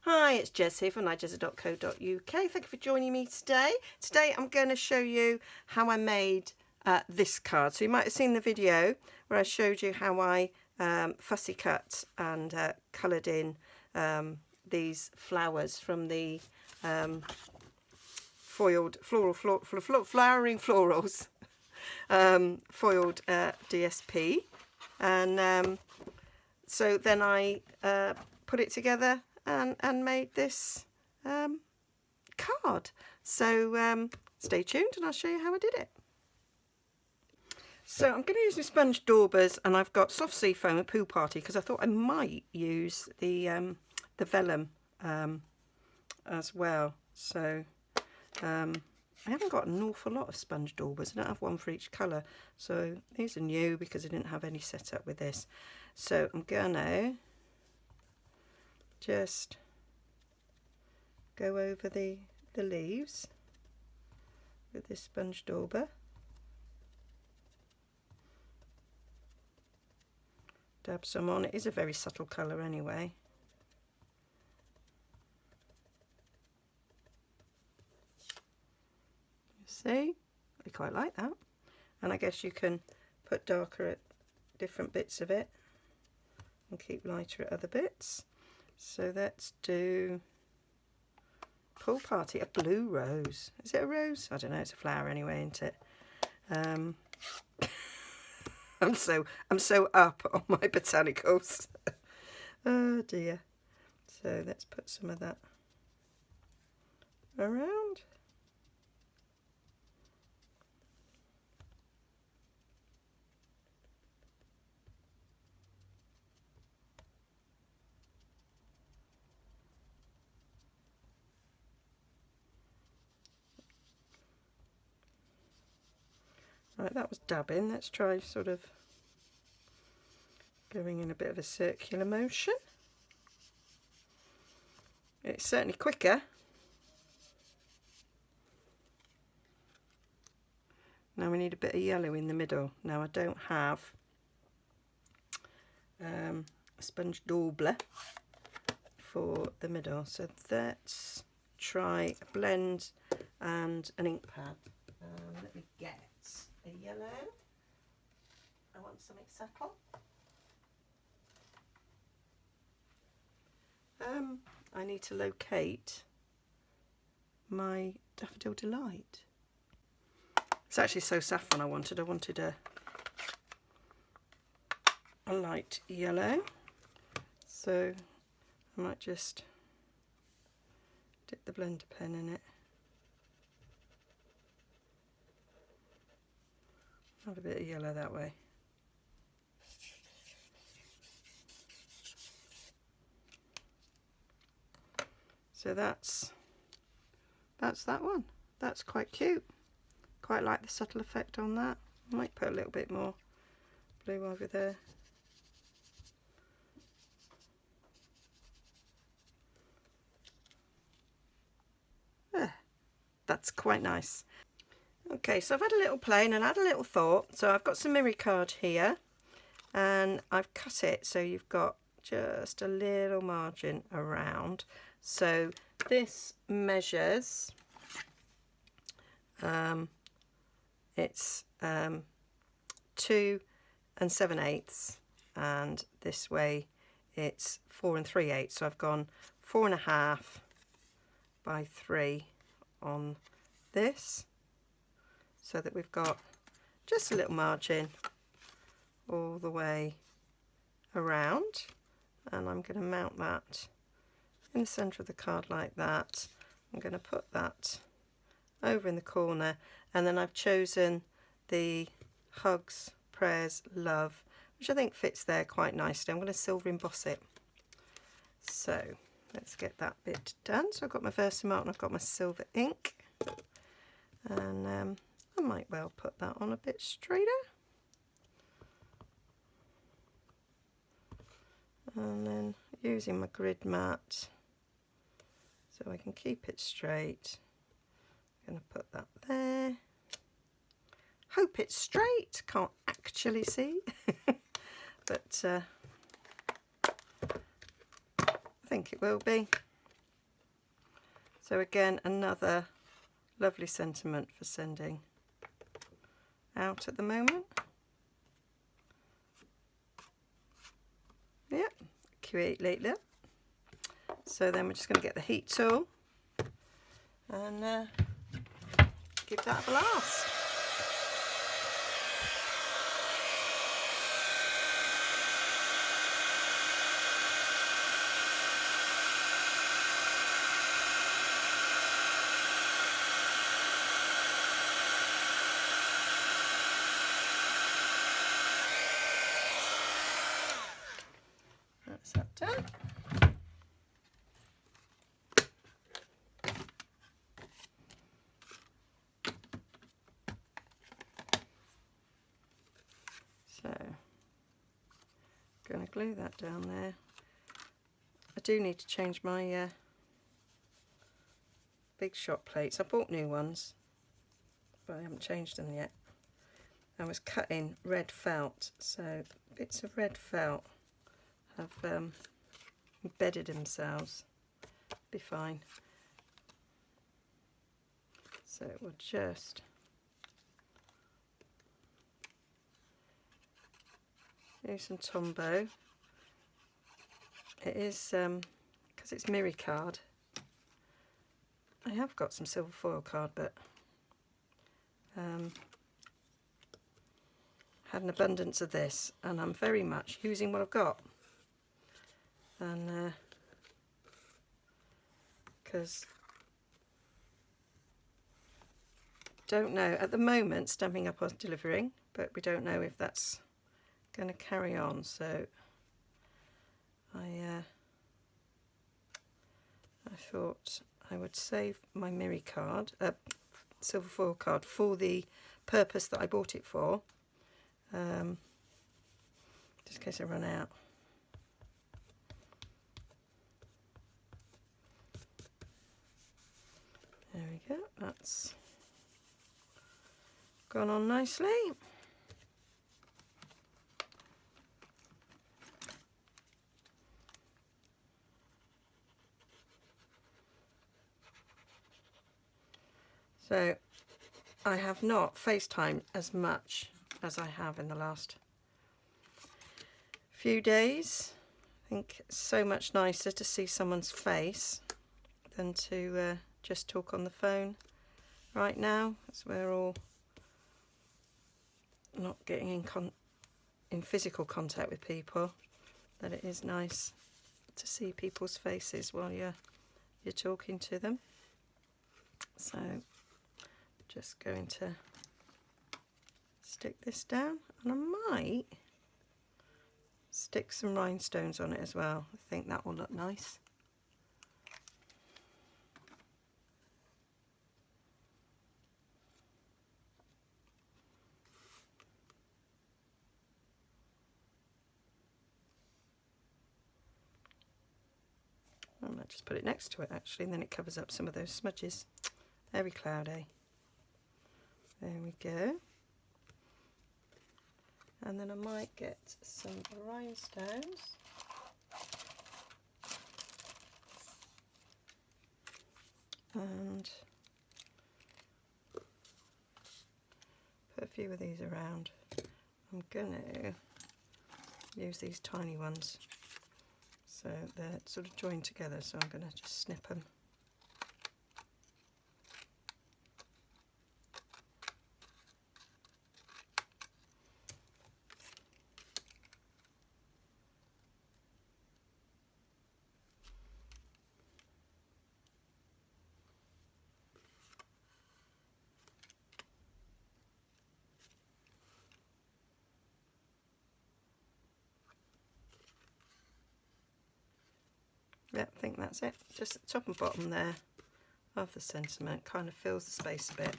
Hi, it's Jez here from Nigezza.co.uk. Thank you for joining me today. Today I'm going to show you how I made this card. So you might have seen the video where I showed you how I fussy cut and coloured in these flowers from the foiled flowering florals foiled DSP, and so then I put it together and made this card. So stay tuned and I'll show you how I did it. So I'm going to use my sponge daubers, and I've got soft sea foam and pool party because I thought I might use the vellum as well. So I haven't got an awful lot of sponge daubers. I don't have one for each colour. So these are new because I didn't have any set up with this. So I'm going to just go over the leaves with this sponge dauber. Dab some on. It is a very subtle colour anyway. You see? I quite like that. And I guess you can put darker at different bits of it and keep lighter at other bits. So let's do pool party, a blue rose. Is it a rose? I don't know, it's a flower anyway, isn't it? I'm so up on my botanicals. Oh dear. So let's put some of that around. Right, that was dabbing. Let's try sort of going in a bit of a circular motion. It's certainly quicker. Now we need a bit of yellow in the middle. Now I don't have a sponge daubler for the middle, so let's try a blend and an ink pad. Let me get a yellow. I want something subtle. I need to locate my Daffodil Delight. It's actually so saffron I wanted a light yellow. So I might just dip the blender pen in it. Have a bit of yellow that way. So that's that one. That's quite cute. Quite like the subtle effect on that. I might put a little bit more blue over there. There. That's quite nice. Okay, so I've had a little play and had a little thought. So I've got some mirror card here, and I've cut it so you've got just a little margin around. So this measures, it's 2 7/8, and this way it's 4 3/8. So I've gone 4.5 by 3 on this, so that we've got just a little margin all the way around. And I'm going to mount that in the centre of the card like that. I'm going to put that over in the corner, and then I've chosen the Hugs, Prayers, Love, which I think fits there quite nicely. I'm going to silver emboss it. So let's get that bit done. So I've got my Versamark and I've got my silver ink, and I might well put that on a bit straighter. And then using my grid mat so I can keep it straight, I'm going to put that there. Hope it's straight, can't actually see, but I think it will be. So again, another lovely sentiment for sending out at the moment. Yep, create later. So then we're just going to get the heat tool and give that a blast. That's that done. So, going to glue that down there. I do need to change my big shot plates. I bought new ones, but I haven't changed them yet. I was cutting red felt, so bits of red felt have embedded themselves. Be fine. So we'll just use some Tombow. It is because it's mirror card. I have got some silver foil card, but had an abundance of this, and I'm very much using what I've got. And because don't know at the moment, Stampin' Up! Was delivering, but we don't know if that's going to carry on. So I thought I would save my mirror card, silver foil card, for the purpose that I bought it for, just in case I run out. There we go, that's gone on nicely. So I have not FaceTimed as much as I have in the last few days. I think it's so much nicer to see someone's face than to just talk on the phone right now, as we're all not getting in physical contact with people. That it is nice to see people's faces while you're talking to them. So just going to stick this down, and I might stick some rhinestones on it as well. I think that will look nice. I might just put it next to it actually, and then it covers up some of those smudges. Very cloudy. There we go. And then I might get some rhinestones. And put a few of these around. I'm going to use these tiny ones. So they're sort of joined together, so I'm going to just snip them. Yep, I think that's it. Just at the top and bottom there of the sentiment, kind of fills the space a bit.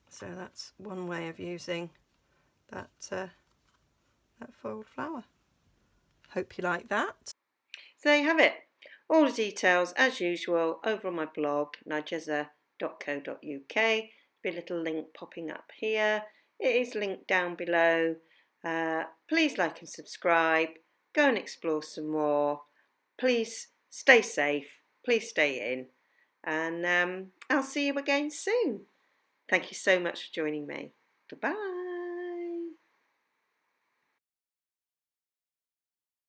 So that's one way of using that that foiled flower. Hope you like that. So there you have it. All the details as usual over on my blog, nigezza.co.uk. Be a little link popping up here. It is linked down below. Please like and subscribe. Go and explore some more. Please stay safe, please stay in, and I'll see you again soon. Thank you so much for joining me. Goodbye.